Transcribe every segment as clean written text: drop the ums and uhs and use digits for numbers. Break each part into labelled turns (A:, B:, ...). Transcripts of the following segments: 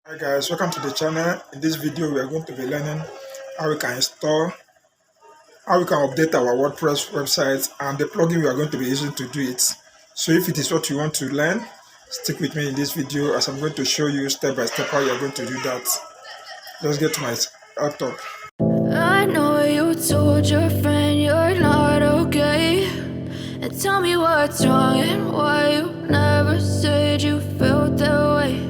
A: Hi guys, welcome to the channel. In this video we are going to be learning how we can install, how we can update our WordPress website and the plugin we are going to be using to do it. So if it is what you want to learn, stick with me in this video as I'm going to show you step by step how you are going to do that. Let's get to my laptop.
B: I know you told your friend you're not okay, and tell me what's wrong and why you never said you felt that way.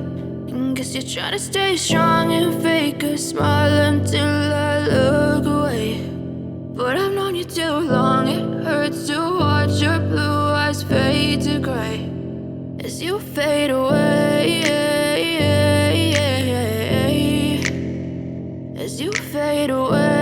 B: And guess you're trying to stay strong and fake a smile until I look away. But I've known you too long, it hurts to watch your blue eyes fade to gray as you fade away, as you fade away.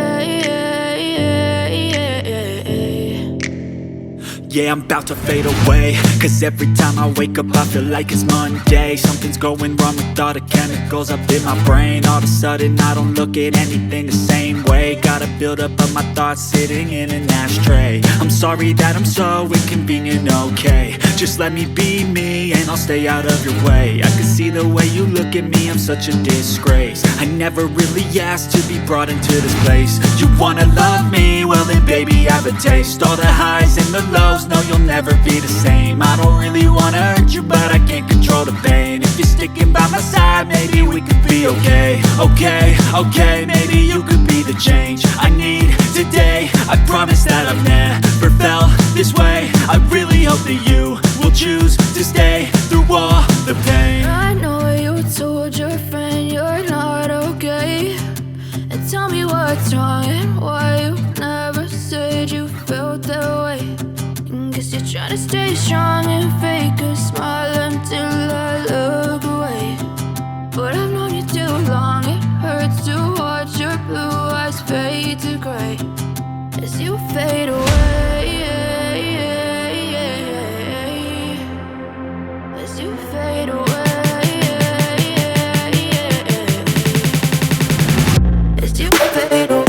C: Yeah, I'm about to fade away, cause every time I wake up I feel like it's Monday. Something's going wrong with all the chemicals up in my brain. All of a sudden I don't look at anything the same way. Got a buildup of my thoughts sitting in an ashtray. I'm sorry that I'm so inconvenient, okay. Just let me be me and I'll stay out of your way. I can see the way you look at me, I'm such a disgrace. I never really asked to be brought into this place. You wanna love me? Well then baby I have a taste. All the highs and the lows, no, you'll never be the same. I don't really wanna hurt you, but I can't control the pain. If you're sticking by my side, maybe we could be okay. Okay, maybe you could be the change I need today. I promise that I've never felt this way. I really hope that you will choose to stay through all the pain.
B: I know you told your friend you're not okay, and tell me what's wrong and why you never said you felt that way. Guess you're trying to stay strong and fake a smile until I look away. But I've known you too long, it hurts to watch your blue eyes fade to gray as you fade away, as you fade away, as you fade away.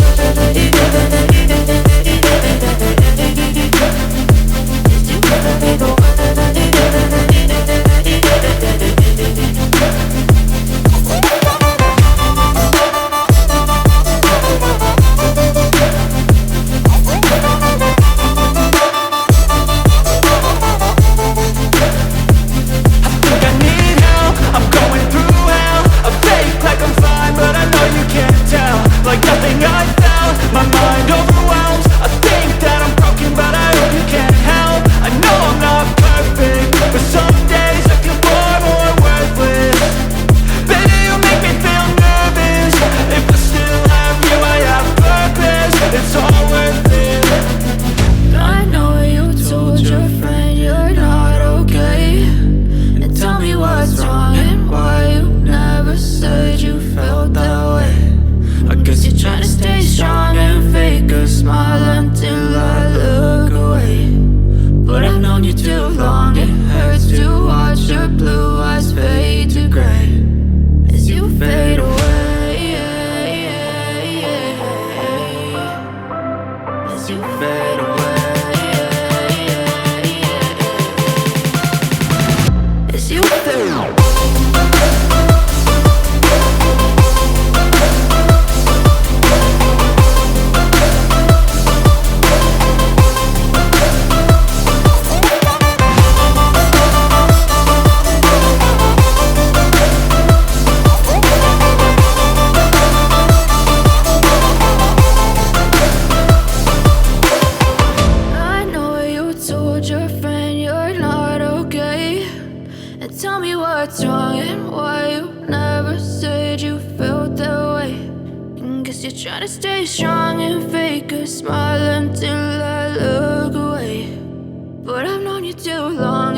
B: Tell me what's wrong and why you never said you felt that way. And guess you're trying to stay strong and fake a smile until I look away. But I've known you too long,